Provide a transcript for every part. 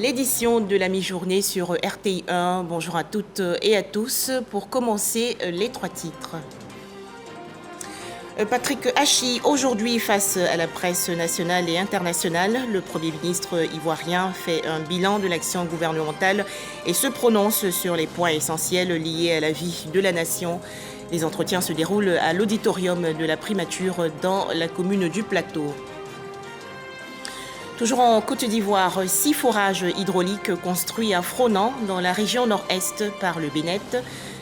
l'édition de la mi-journée sur RTI 1. Bonjour à toutes et à tous. Pour commencer, les trois titres. Patrick Hachi, aujourd'hui face à la presse nationale et internationale, le Premier ministre ivoirien fait un bilan de l'action gouvernementale et se prononce sur les points essentiels liés à la vie de la nation. Les entretiens se déroulent à l'auditorium de la primature dans la commune du Plateau. Toujours en Côte d'Ivoire, 6 forages hydrauliques construits à Fronan, dans la région nord-est, par le Bénet.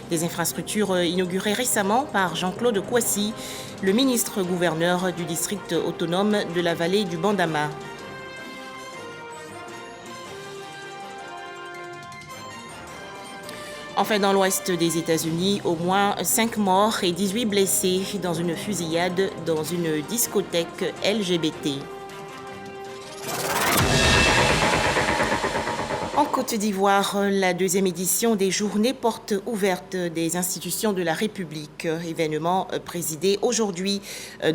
Des infrastructures inaugurées récemment par Jean-Claude Kouassi, le ministre-gouverneur du district autonome de la vallée du Bandama. Enfin, dans l'ouest des États-Unis, au moins 5 morts et 18 blessés dans une fusillade dans une discothèque LGBT. En Côte d'Ivoire, la deuxième édition des Journées portes ouvertes des institutions de la République, événement présidé aujourd'hui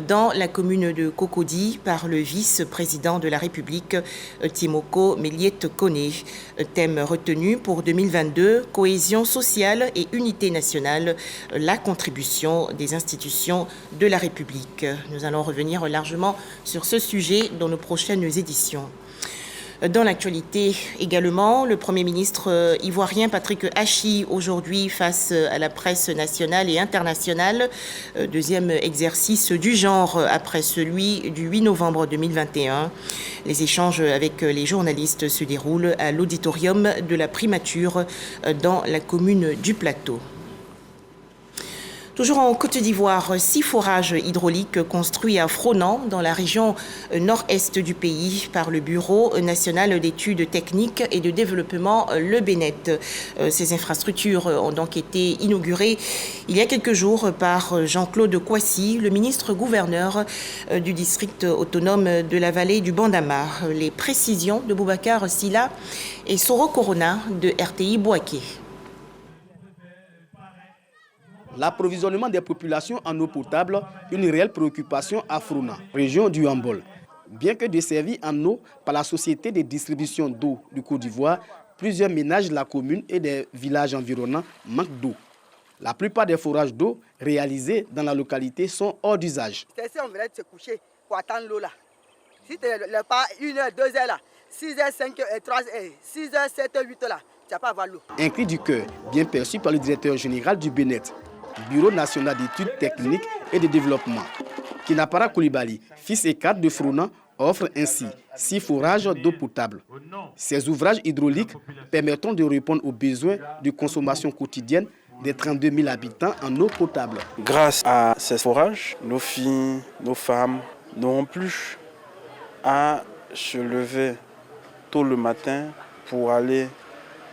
dans la commune de Cocody par le vice-président de la République, Timoko Méliette Koné. Thème retenu pour 2022, cohésion sociale et unité nationale, la contribution des institutions de la République. Nous allons revenir largement sur ce sujet dans nos prochaines éditions. Dans l'actualité également, le Premier ministre ivoirien Patrick Hachi, aujourd'hui face à la presse nationale et internationale, deuxième exercice du genre après celui du 8 novembre 2021. Les échanges avec les journalistes se déroulent à l'auditorium de la primature dans la commune du Plateau. Toujours en Côte d'Ivoire, 6 forages hydrauliques construits à Fronan, dans la région nord-est du pays, par le Bureau national d'études techniques et de développement, le Bénet. Ces infrastructures ont donc été inaugurées il y a quelques jours par Jean-Claude Kouassi, le ministre-gouverneur du district autonome de la vallée du Bandama. Les précisions de Boubacar Silla et Soro Corona de RTI Bouaké. L'approvisionnement des populations en eau potable, une réelle préoccupation à Fronan, région du Hambol. Bien que desservis en eau par la Société de distribution d'eau du Côte d'Ivoire, plusieurs ménages de la commune et des villages environnants manquent d'eau. La plupart des forages d'eau réalisés dans la localité sont hors d'usage. Si on venait de se coucher pour attendre l'eau là, si tu n'es pas 1 heure, 2 heures là, 6 heures, 5 heures, 3 heures, 6 heures, 7 heures, 8 heures là, tu n'as pas à avoir l'eau. Un cri du cœur bien perçu par le directeur général du Bénet, Bureau national d'études techniques et de développement. Kinapara Koulibaly, fils et cadre de Fronan, offre ainsi 6 forages d'eau potable. Ces ouvrages hydrauliques permettront de répondre aux besoins de consommation quotidienne des 32 000 habitants en eau potable. Grâce à ces forages, nos filles, nos femmes n'auront plus à se lever tôt le matin pour aller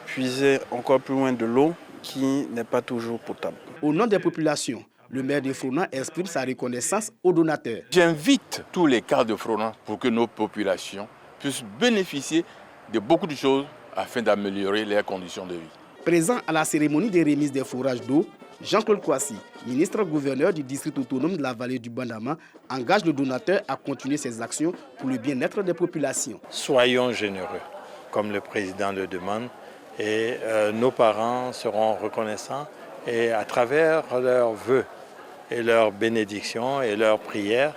puiser encore plus loin de l'eau qui n'est pas toujours potable. Au nom des populations, le maire de Fronan exprime sa reconnaissance aux donateurs. J'invite tous les cadres de Fronan pour que nos populations puissent bénéficier de beaucoup de choses afin d'améliorer leurs conditions de vie. Présent à la cérémonie de remise des forages d'eau, Jean-Claude Kouassi, ministre-gouverneur du district autonome de la vallée du Bandama, engage le donateur à continuer ses actions pour le bien-être des populations. Soyons généreux, comme le président le demande, et nos parents seront reconnaissants et à travers leurs vœux et leurs bénédictions et leurs prières,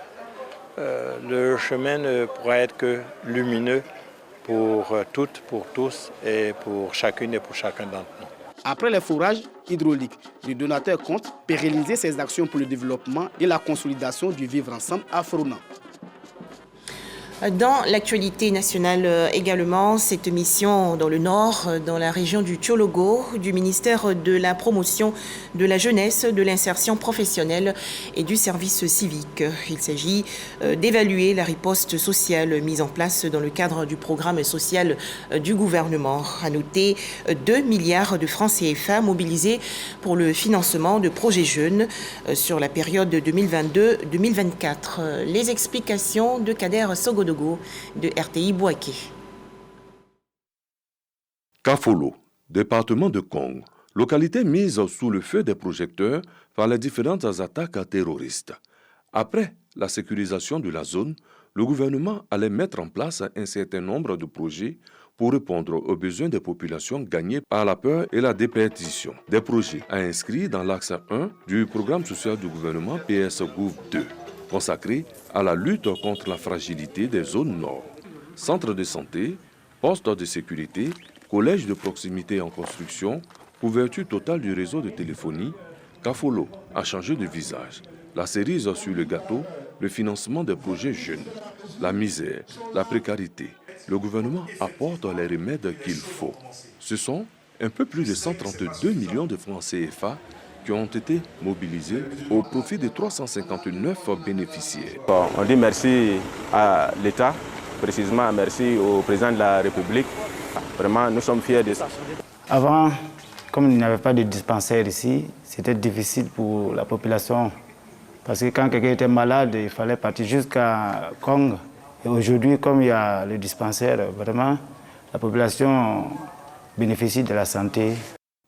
le chemin ne pourra être que lumineux pour toutes, pour tous et pour chacune et pour chacun d'entre nous. Après les forages hydrauliques, le donateur compte pérenniser ses actions pour le développement et la consolidation du vivre ensemble à Fronan. Dans l'actualité nationale également, cette mission dans le nord, dans la région du Tchologo, du ministère de la Promotion de la Jeunesse, de l'Insertion professionnelle et du service civique. Il s'agit d'évaluer la riposte sociale mise en place dans le cadre du programme social du gouvernement. À noter 2 milliards de francs CFA mobilisés pour le financement de projets jeunes sur la période 2022-2024. Les explications de Kader Sogodogo de RTI Bouaké. Kafolo, département de Kong, localité mise sous le feu des projecteurs par les différentes attaques terroristes. Après la sécurisation de la zone, le gouvernement allait mettre en place un certain nombre de projets pour répondre aux besoins des populations gagnées par la peur et la déperdition. Des projets à inscrire dans l'axe 1 du programme social du gouvernement PS Gouv 2, consacré à la lutte contre la fragilité des zones nord. Centre de santé, poste de sécurité, collège de proximité en construction, couverture totale du réseau de téléphonie, Kafolo a changé de visage. La cerise sur le gâteau, le financement des projets jeunes, la misère, la précarité. Le gouvernement apporte les remèdes qu'il faut. Ce sont un peu plus de 132 millions de francs CFA qui ont été mobilisés au profit de 359 bénéficiaires. On dit merci à l'État, précisément merci au président de la République. Vraiment, nous sommes fiers de ça. Avant, comme il n'y avait pas de dispensaire ici, c'était difficile pour la population. Parce que quand quelqu'un était malade, il fallait partir jusqu'à Kong. Et aujourd'hui, comme il y a le dispensaire, vraiment, la population bénéficie de la santé.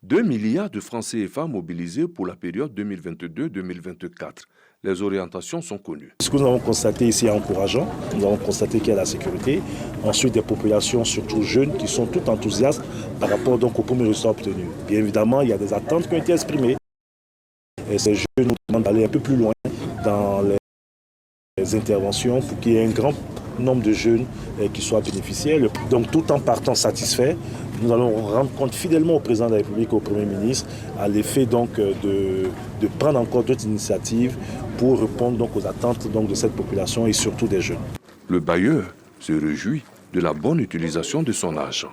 2 milliards de francs CFA mobilisés pour la période 2022-2024. Les orientations sont connues. Ce que nous avons constaté ici est encourageant. Nous avons constaté qu'il y a la sécurité. Ensuite, des populations, surtout jeunes, qui sont toutes enthousiastes par rapport donc, aux premiers résultats obtenus. Bien évidemment, il y a des attentes qui ont été exprimées. Et ces jeunes nous demandent d'aller un peu plus loin dans les interventions pour qu'il y ait un grand nombre de jeunes qui soient bénéficiaires. Donc tout en partant satisfait, nous allons rendre compte fidèlement au président de la République et au Premier ministre à l'effet donc de prendre encore d'autres initiatives pour répondre donc aux attentes donc de cette population et surtout des jeunes. Le bailleur se réjouit de la bonne utilisation de son argent.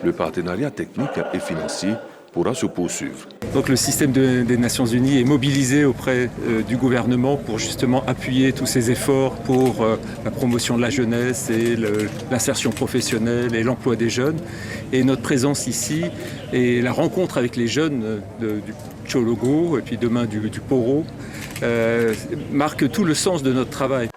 Le partenariat technique et financier pourra se poursuivre. Donc le système des Nations Unies est mobilisé auprès du gouvernement pour justement appuyer tous ces efforts pour la promotion de la jeunesse et l'insertion professionnelle et l'emploi des jeunes. Et notre présence ici et la rencontre avec les jeunes du Tchologo et puis demain du Poro marque tout le sens de notre travail.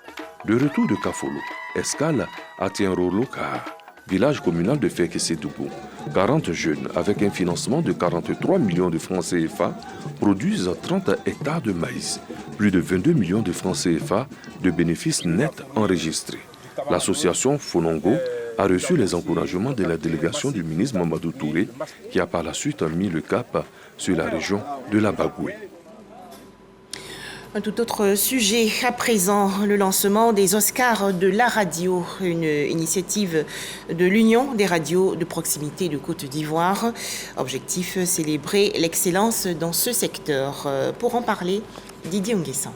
Le retour de Kafolo, escale à Tienrolo-Car, village communal de Fekese-Dougou. 40 jeunes, avec un financement de 43 millions de francs CFA, produisent 30 hectares de maïs. Plus de 22 millions de francs CFA de bénéfices nets enregistrés. L'association Fonongo a reçu les encouragements de la délégation du ministre Mamadou Touré, qui a par la suite mis le cap sur la région de la Bagoué. Un tout autre sujet à présent, le lancement des Oscars de la radio, une initiative de l'Union des radios de proximité de Côte d'Ivoire. Objectif, célébrer l'excellence dans ce secteur. Pour en parler, Didier Nguessan.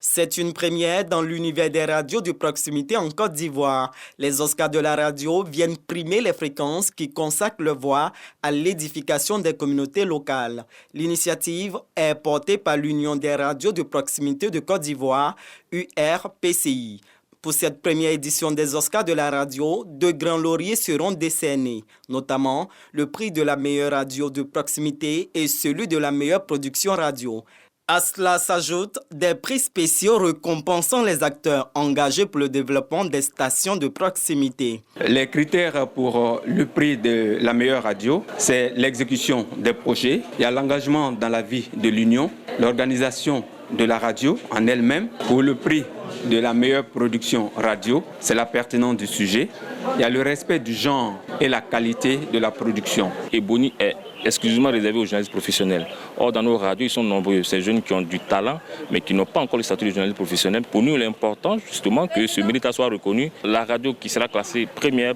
C'est une première dans l'univers des radios de proximité en Côte d'Ivoire. Les Oscars de la radio viennent primer les fréquences qui consacrent leur voix à l'édification des communautés locales. L'initiative est portée par l'Union des radios de proximité de Côte d'Ivoire, URPCI. Pour cette première édition des Oscars de la radio, 2 grands lauriers seront décernés, notamment le prix de la meilleure radio de proximité et celui de la meilleure production radio. À cela s'ajoutent des prix spéciaux récompensant les acteurs engagés pour le développement des stations de proximité. Les critères pour le prix de la meilleure radio, c'est l'exécution des projets, il y a l'engagement dans la vie de l'Union, l'organisation de la radio en elle-même. Pour le prix de la meilleure production radio, c'est la pertinence du sujet, il y a le respect du genre et la qualité de la production. Et Boni est exclusivement réservé aux journalistes professionnels. Or, dans nos radios, ils sont nombreux, ces jeunes qui ont du talent, mais qui n'ont pas encore le statut de journaliste professionnel. Pour nous, il est important justement que ce mérite soit reconnu. La radio qui sera classée première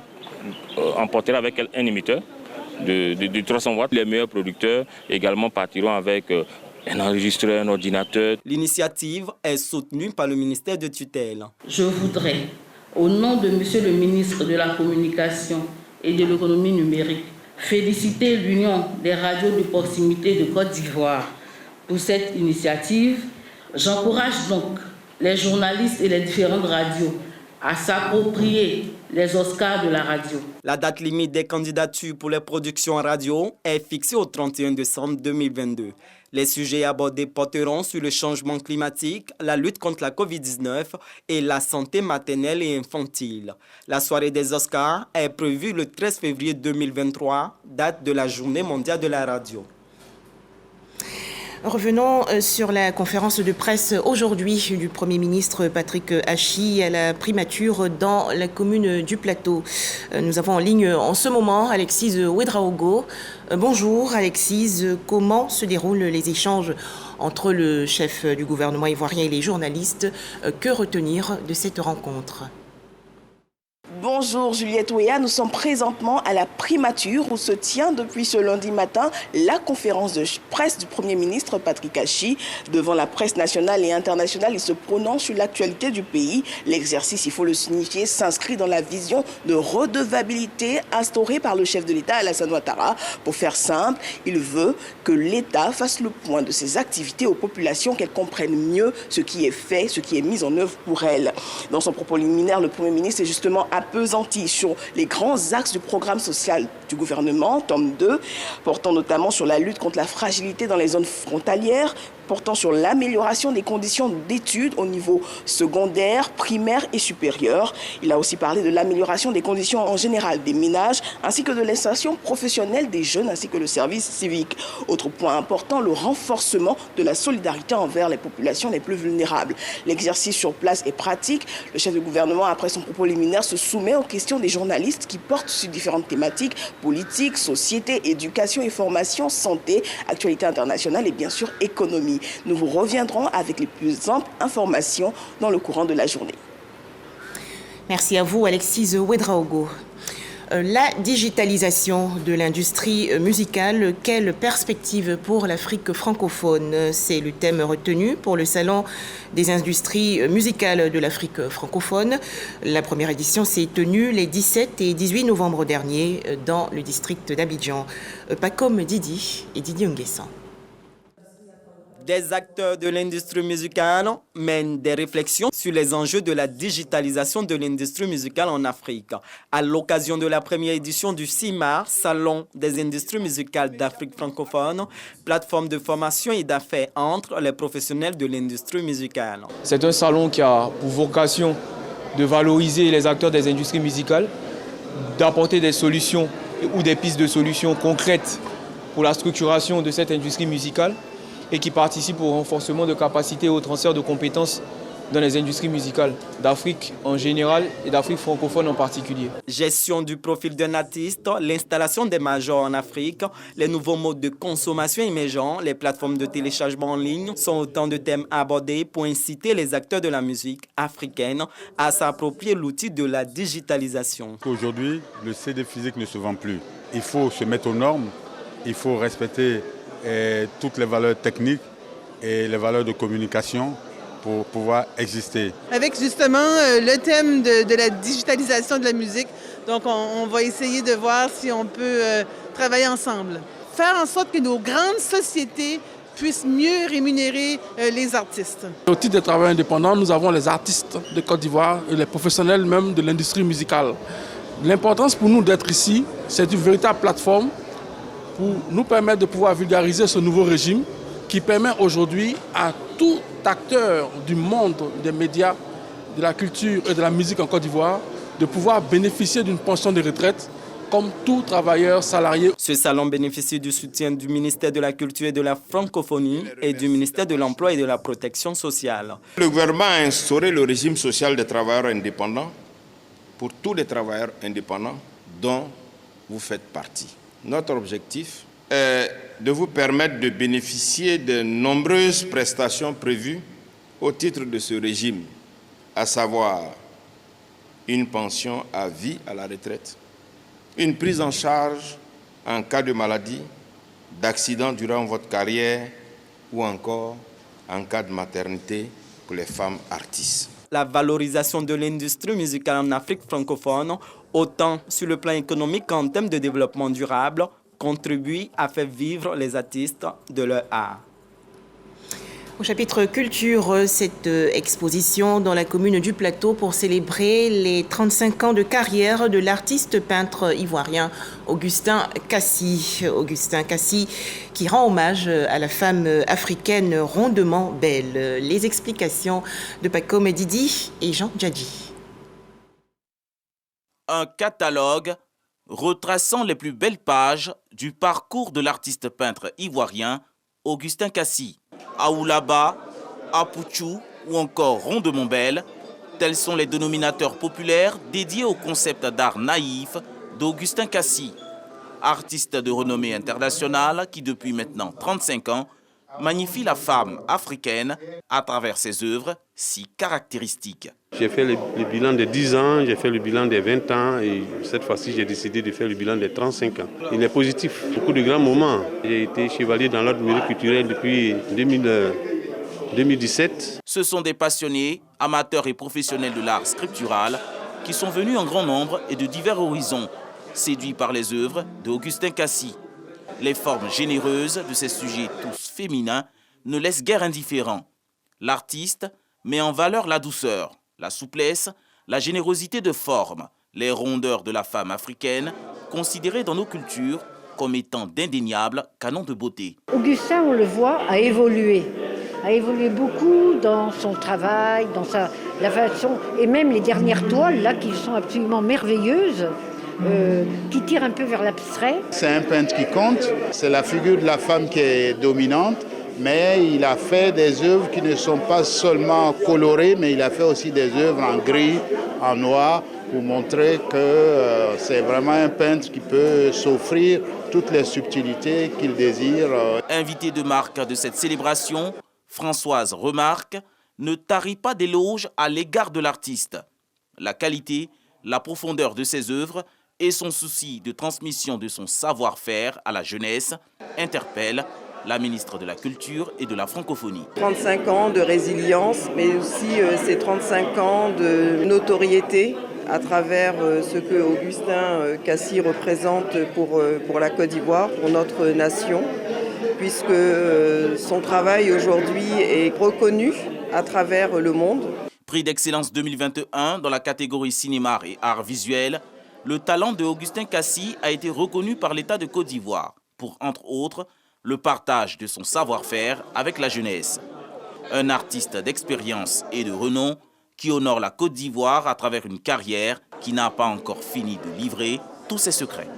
emportera avec elle un émetteur de 300 watts. Les meilleurs producteurs également partiront avec un enregistreur, un ordinateur. L'initiative est soutenue par le ministère de tutelle. Je voudrais, au nom de Monsieur le ministre de la Communication et de l'Économie numérique, féliciter l'Union des radios de proximité de Côte d'Ivoire pour cette initiative. J'encourage donc les journalistes et les différentes radios à s'approprier les Oscars de la radio. La date limite des candidatures pour les productions radio est fixée au 31 décembre 2022. Les sujets abordés porteront sur le changement climatique, la lutte contre la COVID-19 et la santé maternelle et infantile. La soirée des Oscars est prévue le 13 février 2023, date de la Journée mondiale de la radio. Revenons sur la conférence de presse aujourd'hui du Premier ministre Patrick Hachi à la primature dans la commune du Plateau. Nous avons en ligne en ce moment Alexise Ouedraogo. Bonjour Alexise, comment se déroulent les échanges entre le chef du gouvernement ivoirien et les journalistes? Que retenir de cette rencontre? Bonjour Juliette Ouéa, nous sommes présentement à la primature où se tient depuis ce lundi matin la conférence de presse du Premier ministre Patrick Hachi. Devant la presse nationale et internationale, il se prononce sur l'actualité du pays. L'exercice, il faut le signifier, s'inscrit dans la vision de redevabilité instaurée par le chef de l'État Alassane Ouattara. Pour faire simple, il veut que l'État fasse le point de ses activités aux populations, qu'elles comprennent mieux ce qui est fait, ce qui est mis en œuvre pour elles. Dans son propos liminaire, le Premier ministre est justement appesanti sur les grands axes du programme social du gouvernement, tome 2, portant notamment sur la lutte contre la fragilité dans les zones frontalières, portant sur l'amélioration des conditions d'études au niveau secondaire, primaire et supérieur. Il a aussi parlé de l'amélioration des conditions en général des ménages, ainsi que de l'insertion professionnelle des jeunes, ainsi que le service civique. Autre point important, le renforcement de la solidarité envers les populations les plus vulnérables. L'exercice sur place est pratique. Le chef du gouvernement, après son propos liminaire, se soumet aux questions des journalistes qui portent sur différentes thématiques, politique, société, éducation et formation, santé, actualité internationale et bien sûr économie. Nous vous reviendrons avec les plus amples informations dans le courant de la journée. Merci à vous, Alexise Ouedraogo. La digitalisation de l'industrie musicale, quelle perspective pour l'Afrique francophone? C'est le thème retenu pour le Salon des industries musicales de l'Afrique francophone. La première édition s'est tenue les 17 et 18 novembre dernier dans le district d'Abidjan. Pacom Didi et Didier Nguessan. Des acteurs de l'industrie musicale mènent des réflexions sur les enjeux de la digitalisation de l'industrie musicale en Afrique. À l'occasion de la première édition du 6 mars, Salon des industries musicales d'Afrique francophone, plateforme de formation et d'affaires entre les professionnels de l'industrie musicale. C'est un salon qui a pour vocation de valoriser les acteurs des industries musicales, d'apporter des solutions ou des pistes de solutions concrètes pour la structuration de cette industrie musicale, et qui participe au renforcement de capacités et au transfert de compétences dans les industries musicales d'Afrique en général et d'Afrique francophone en particulier. Gestion du profil d'un artiste, l'installation des majors en Afrique, les nouveaux modes de consommation émergents, les plateformes de téléchargement en ligne sont autant de thèmes abordés pour inciter les acteurs de la musique africaine à s'approprier l'outil de la digitalisation. Aujourd'hui, le CD physique ne se vend plus. Il faut se mettre aux normes, il faut respecter toutes les valeurs techniques et les valeurs de communication pour pouvoir exister. Avec justement le thème de la digitalisation de la musique, donc on va essayer de voir si on peut travailler ensemble. Faire en sorte que nos grandes sociétés puissent mieux rémunérer les artistes. Au titre des travailleurs indépendants, nous avons les artistes de Côte d'Ivoire et les professionnels même de l'industrie musicale. L'importance pour nous d'être ici, c'est une véritable plateforme pour nous permettre de pouvoir vulgariser ce nouveau régime qui permet aujourd'hui à tout acteur du monde des médias, de la culture et de la musique en Côte d'Ivoire de pouvoir bénéficier d'une pension de retraite comme tout travailleur salarié. Ce salon bénéficie du soutien du ministère de la Culture et de la Francophonie et du ministère de l'Emploi et de la Protection sociale. Le gouvernement a instauré le régime social des travailleurs indépendants pour tous les travailleurs indépendants dont vous faites partie. Notre objectif est de vous permettre de bénéficier de nombreuses prestations prévues au titre de ce régime, à savoir une pension à vie à la retraite, une prise en charge en cas de maladie, d'accident durant votre carrière ou encore en cas de maternité pour les femmes artistes. La valorisation de l'industrie musicale en Afrique francophone, autant sur le plan économique qu'en termes de développement durable, contribue à faire vivre les artistes de leur art. Au chapitre culture, cette exposition dans la commune du Plateau pour célébrer les 35 ans de carrière de l'artiste peintre ivoirien Augustin Kassi. Augustin Kassi qui rend hommage à la femme africaine rondement belle. Les explications de Pacom Didi et Jean Djadji. Un catalogue retraçant les plus belles pages du parcours de l'artiste peintre ivoirien Augustin Kassi. À Oulaba, à Pouchou ou encore Rond de Montbel, tels sont les dénominateurs populaires dédiés au concept d'art naïf d'Augustin Kassi, artiste de renommée internationale qui depuis maintenant 35 ans magnifie la femme africaine à travers ses œuvres si caractéristiques. J'ai fait le bilan des 10 ans, j'ai fait le bilan des 20 ans et cette fois-ci j'ai décidé de faire le bilan des 35 ans. Il est positif, beaucoup de grands moments. J'ai été chevalier dans l'ordre du mérite culturel depuis 2017. Ce sont des passionnés, amateurs et professionnels de l'art scriptural qui sont venus en grand nombre et de divers horizons, séduits par les œuvres d'Augustin Kassi. Les formes généreuses de ces sujets tous féminins ne laissent guère indifférents. L'artiste met en valeur la douceur, la souplesse, la générosité de forme, les rondeurs de la femme africaine, considérées dans nos cultures comme étant d'indéniables canons de beauté. Augustin, on le voit, a évolué beaucoup dans son travail, dans la façon, et même les dernières toiles là qui sont absolument merveilleuses. Qui tire un peu vers l'abstrait. C'est un peintre qui compte, c'est la figure de la femme qui est dominante, mais il a fait des œuvres qui ne sont pas seulement colorées, mais il a fait aussi des œuvres en gris, en noir, pour montrer que c'est vraiment un peintre qui peut s'offrir toutes les subtilités qu'il désire. Invitée de marque de cette célébration, Françoise remarque, ne tarit pas d'éloges à l'égard de l'artiste. La qualité, la profondeur de ses œuvres et son souci de transmission de son savoir-faire à la jeunesse interpelle la ministre de la Culture et de la Francophonie. 35 ans de résilience, mais aussi ces 35 ans de notoriété à travers ce que Augustin Kassi représente pour la Côte d'Ivoire, pour notre nation, puisque son travail aujourd'hui est reconnu à travers le monde. Prix d'excellence 2021 dans la catégorie cinéma et arts visuels, le talent de Augustin Kassi a été reconnu par l'État de Côte d'Ivoire pour, entre autres, le partage de son savoir-faire avec la jeunesse. Un artiste d'expérience et de renom qui honore la Côte d'Ivoire à travers une carrière qui n'a pas encore fini de livrer tous ses secrets.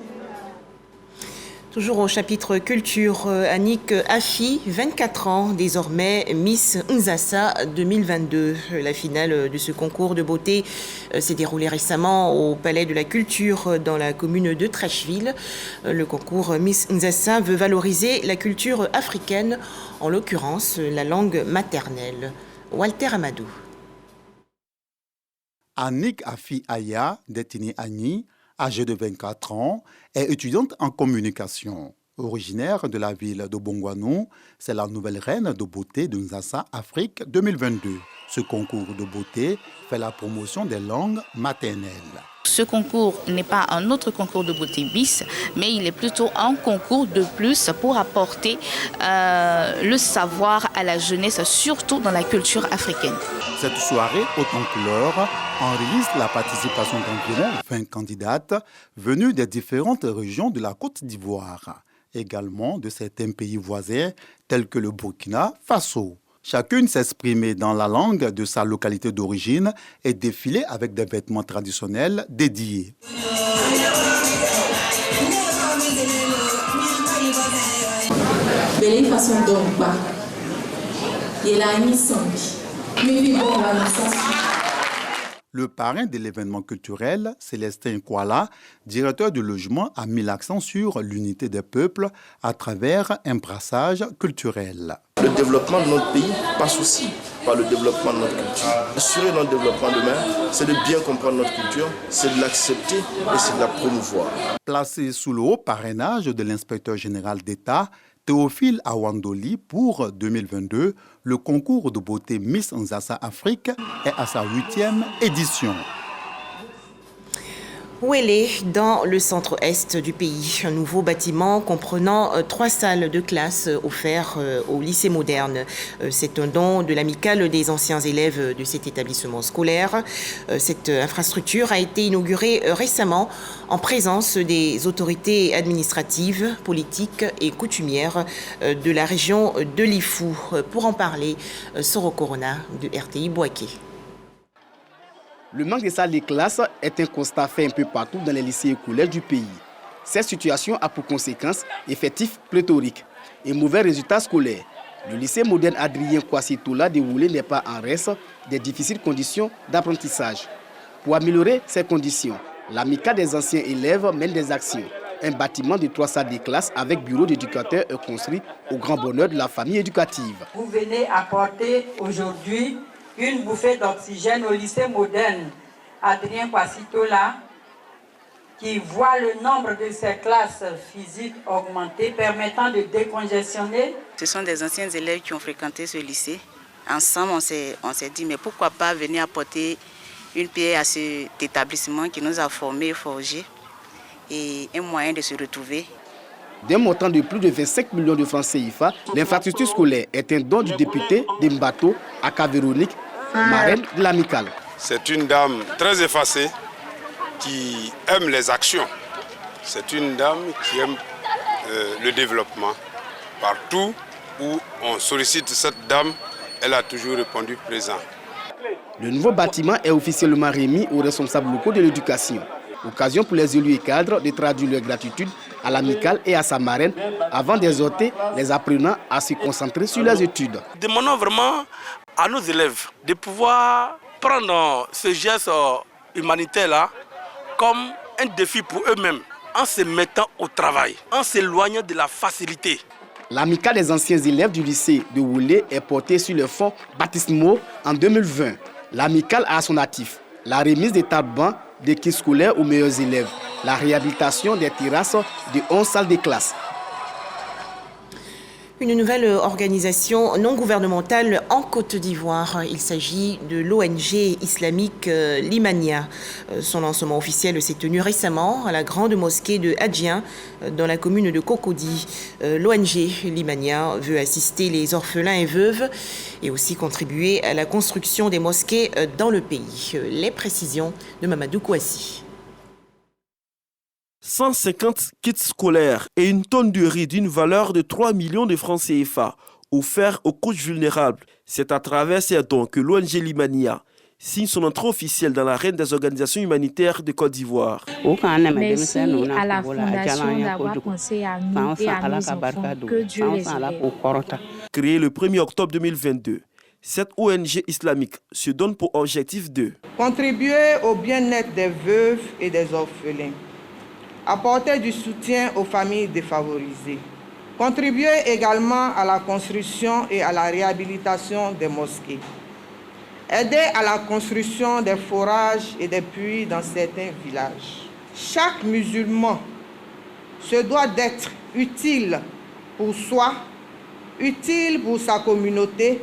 Toujours au chapitre culture, Annick Afi, 24 ans, désormais Miss Nzassa 2022. La finale de ce concours de beauté s'est déroulée récemment au Palais de la Culture dans la commune de Trècheville. Le concours Miss Nzassa veut valoriser la culture africaine, en l'occurrence la langue maternelle. Walter Amadou. Annick Afi Aya, détenue Annie, âgée de 24 ans, est étudiante en communication. Originaire de la ville de Bongouanou, c'est la nouvelle reine de beauté de Nzassa Afrique 2022. Ce concours de beauté fait la promotion des langues maternelles. Ce concours n'est pas un autre concours de beauté bis, mais il est plutôt un concours de plus pour apporter le savoir à la jeunesse, surtout dans la culture africaine. Cette soirée, autant couleur, enregistre la participation d'environ 20 candidates venues des différentes régions de la Côte d'Ivoire, également de certains pays voisins tels que le Burkina Faso. Chacune s'exprimait dans la langue de sa localité d'origine et défilait avec des vêtements traditionnels dédiés. Le parrain de l'événement culturel, Célestin Kouala, directeur du logement, a mis l'accent sur l'unité des peuples à travers un brassage culturel. Le développement de notre pays passe aussi par le développement de notre culture. Assurer notre développement demain, c'est de bien comprendre notre culture, c'est de l'accepter et c'est de la promouvoir. Placé sous le haut parrainage de l'inspecteur général d'État, Théophile Awandoli, pour 2022, le concours de beauté Miss Nzassa Afrique est à sa 8e édition. Ouélé, dans le centre-est du pays, un nouveau bâtiment comprenant 3 salles de classe offertes au lycée moderne. C'est un don de l'amicale des anciens élèves de cet établissement scolaire. Cette infrastructure a été inaugurée récemment en présence des autorités administratives, politiques et coutumières de la région de Lifou. Pour en parler, Soro Corona de RTI Bouaké. Le manque de salles de classe est un constat fait un peu partout dans les lycées et collèges du pays. Cette situation a pour conséquence effectifs pléthoriques. et mauvais résultats scolaires. Le lycée moderne Adrien Kwasi Toula de Woulé n'est pas en reste des difficiles conditions d'apprentissage. Pour améliorer ces conditions, l'amicale des anciens élèves mène des actions. Un bâtiment de 3 salles de classe avec bureau d'éducateur est construit au grand bonheur de la famille éducative. Vous venez apporter aujourd'hui une bouffée d'oxygène au lycée moderne Adrien Kwasi Toula, qui voit le nombre de ses classes physiques augmenter, permettant de décongestionner. Ce sont des anciens élèves qui ont fréquenté ce lycée. Ensemble, on s'est dit, mais pourquoi pas venir apporter une pierre à cet établissement qui nous a formés et forgés, et un moyen de se retrouver. D'un montant de plus de 25 millions de francs CFA, l'infrastructure scolaire est un don du député de Mbato, Aka Véronique, marraine de l'amicale. C'est une dame très effacée qui aime les actions. C'est une dame qui aime le développement. Partout où on sollicite cette dame, elle a toujours répondu présent. Le nouveau bâtiment est officiellement remis aux responsables locaux de l'éducation. Occasion pour les élus et cadres de traduire leur gratitude à l'amicale et à sa marraine avant d'exhorter les apprenants à se concentrer sur leurs études. Demandons vraiment à nos élèves de pouvoir prendre ce geste humanitaire-là comme un défi pour eux-mêmes, en se mettant au travail, en s'éloignant de la facilité. L'amicale des anciens élèves du lycée de Woulé est portée sur le fonds baptismaux en 2020. L'amicale a à son actif la remise des tables-bancs, des kits scolaires aux meilleurs élèves, la réhabilitation des terrasses de 11 salles de classe. Une nouvelle organisation non gouvernementale en Côte d'Ivoire. Il s'agit de l'ONG islamique Limania. Son lancement officiel s'est tenu récemment à la grande mosquée de Adjien, dans la commune de Cocody. L'ONG Limania veut assister les orphelins et veuves et aussi contribuer à la construction des mosquées dans le pays. Les précisions de Mamadou Kouassi. 150 kits scolaires et une tonne de riz d'une valeur de 3 millions de francs CFA offerts aux couches vulnérables. C'est à travers ces dons que l'ONG Limania signe son entrée officielle dans l'arène des organisations humanitaires de Côte d'Ivoire. Merci à la Fondation d'avoir pensé à nous et à nos enfants. Que Dieu les élève. Créée le 1er octobre 2022, cette ONG islamique se donne pour objectif de contribuer au bien-être des veuves et des orphelins, apporter du soutien aux familles défavorisées, contribuer également à la construction et à la réhabilitation des mosquées, aider à la construction des forages et des puits dans certains villages. Chaque musulman se doit d'être utile pour soi, utile pour sa communauté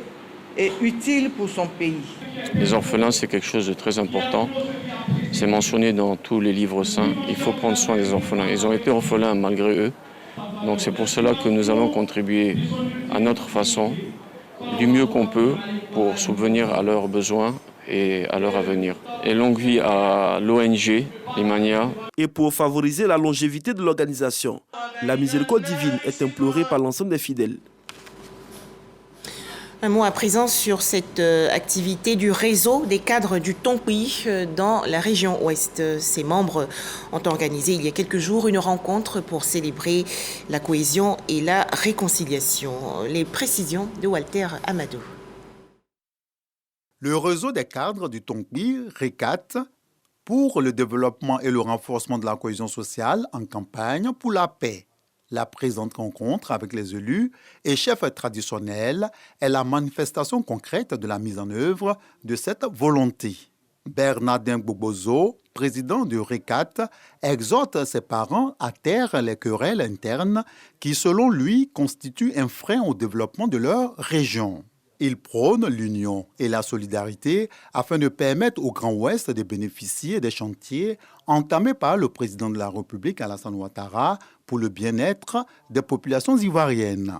et utile pour son pays. Les orphelins, c'est quelque chose de très important. C'est mentionné dans tous les livres saints. Il faut prendre soin des orphelins. Ils ont été orphelins malgré eux. Donc c'est pour cela que nous allons contribuer à notre façon, du mieux qu'on peut, pour subvenir à leurs besoins et à leur avenir. Et longue vie à l'ONG Limania. Et pour favoriser la longévité de l'organisation, la miséricorde divine est implorée par l'ensemble des fidèles. Un mot à présent sur cette activité du réseau des cadres du Tongpi dans la région ouest. Ses membres ont organisé il y a quelques jours une rencontre pour célébrer la cohésion et la réconciliation. Les précisions de Walter Amadou. Le réseau des cadres du Tongpi, RECAT, pour le développement et le renforcement de la cohésion sociale en campagne pour la paix. La présente rencontre avec les élus et chefs traditionnels est la manifestation concrète de la mise en œuvre de cette volonté. Bernardin Bobozo, président du RECAT, exhorte ses parents à taire les querelles internes qui, selon lui, constituent un frein au développement de leur région. Il prône l'union et la solidarité afin de permettre au Grand Ouest de bénéficier des chantiers entamés par le président de la République, Alassane Ouattara, pour le bien-être des populations ivoiriennes.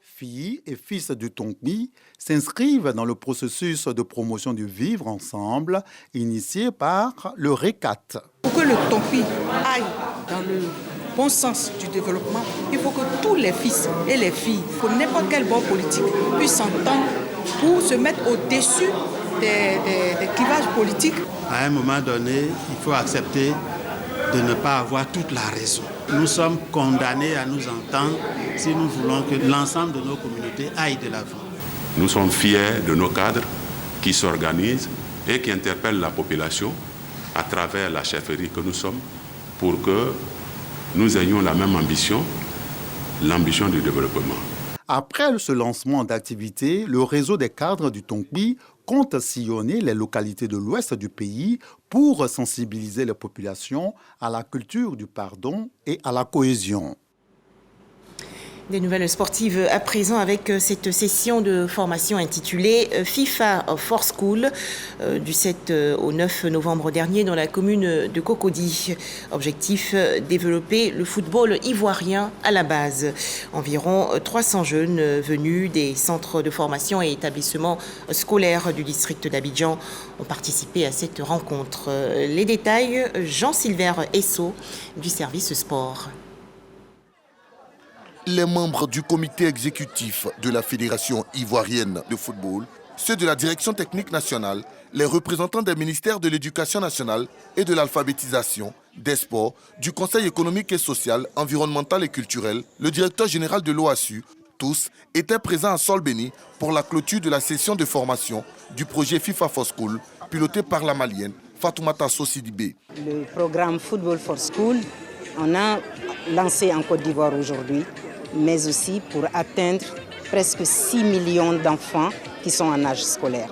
Filles et fils du Tongpi s'inscrivent dans le processus de promotion du vivre ensemble initié par le RECAT. Pour que le Tongpi aille dans le bon sens du développement, il faut que tous les fils et les filles, pour n'importe quel bord politique, puissent s'entendre pour se mettre au-dessus des clivages politiques. À un moment donné, il faut accepter de ne pas avoir toute la raison. Nous sommes condamnés à nous entendre si nous voulons que l'ensemble de nos communautés aillent de l'avant. Nous sommes fiers de nos cadres qui s'organisent et qui interpellent la population à travers la chefferie que nous sommes pour que nous ayons la même ambition, l'ambition du développement. Après ce lancement d'activité, le réseau des cadres du Tongbi compte sillonner les localités de l'ouest du pays pour sensibiliser les populations à la culture du pardon et à la cohésion. Des nouvelles sportives à présent avec cette session de formation intitulée FIFA for School du 7 au 9 novembre dernier dans la commune de Cocody. Objectif, développer le football ivoirien à la base. Environ 300 jeunes venus des centres de formation et établissements scolaires du district d'Abidjan ont participé à cette rencontre. Les détails, Jean-Sylvain Esso du service sport. Les membres du comité exécutif de la Fédération ivoirienne de football, ceux de la direction technique nationale, les représentants des ministères de l'Éducation nationale et de l'alphabétisation, des sports, du Conseil économique et social, environnemental et culturel, le directeur général de l'OASU, tous étaient présents à Sol-Béni pour la clôture de la session de formation du projet FIFA for School, piloté par la Malienne Fatoumata Sossidibé. Le programme Football for School, on a lancé en Côte d'Ivoire aujourd'hui, mais aussi pour atteindre presque 6 millions d'enfants qui sont en âge scolaire.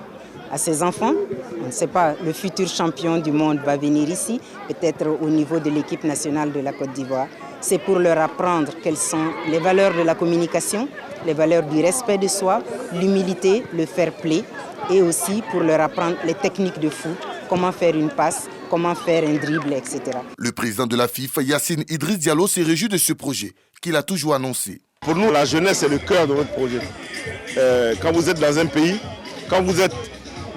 À ces enfants, on ne sait pas, le futur champion du monde va venir ici, peut-être au niveau de l'équipe nationale de la Côte d'Ivoire. C'est pour leur apprendre quelles sont les valeurs de la communication, les valeurs du respect de soi, l'humilité, le fair play, et aussi pour leur apprendre les techniques de foot, comment faire une passe, comment faire un dribble, etc. Le président de la FIFA, Yacine Idriss Diallo, s'est réjoui de ce projet qu'il a toujours annoncé. Pour nous, la jeunesse est le cœur de notre projet. Quand vous êtes dans un pays, quand vous êtes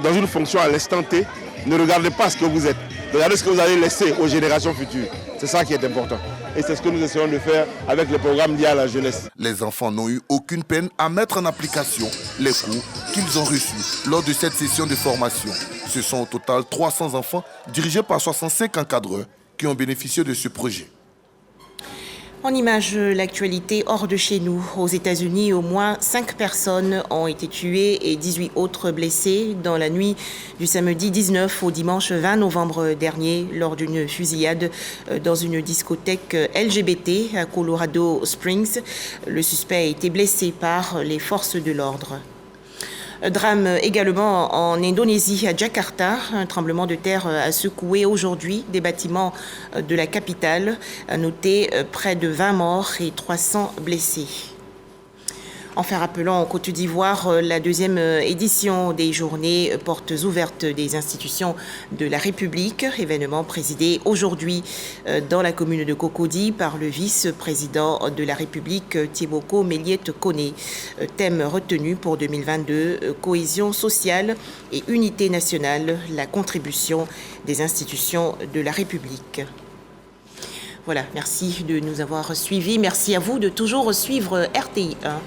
dans une fonction à l'instant T, ne regardez pas ce que vous êtes. Regardez ce que vous allez laisser aux générations futures. C'est ça qui est important. Et c'est ce que nous essayons de faire avec le programme lié à la jeunesse. Les enfants n'ont eu aucune peine à mettre en application les cours qu'ils ont reçus lors de cette session de formation. Ce sont au total 300 enfants dirigés par 65 encadreurs qui ont bénéficié de ce projet. En image, l'actualité hors de chez nous. Aux États-Unis, au moins 5 personnes ont été tuées et 18 autres blessées dans la nuit du samedi 19 au dimanche 20 novembre dernier lors d'une fusillade dans une discothèque LGBT à Colorado Springs. Le suspect a été blessé par les forces de l'ordre. Drame également en Indonésie, à Jakarta. Un tremblement de terre a secoué aujourd'hui des bâtiments de la capitale. A noté près de 20 morts et 300 blessés. Enfin, rappelons en Côte d'Ivoire la deuxième édition des journées portes ouvertes des institutions de la République, événement présidé aujourd'hui dans la commune de Cocody par le vice-président de la République, Thieboko Méliette Koné. Thème retenu pour 2022, cohésion sociale et unité nationale, la contribution des institutions de la République. Voilà, merci de nous avoir suivis. Merci à vous de toujours suivre RTI 1.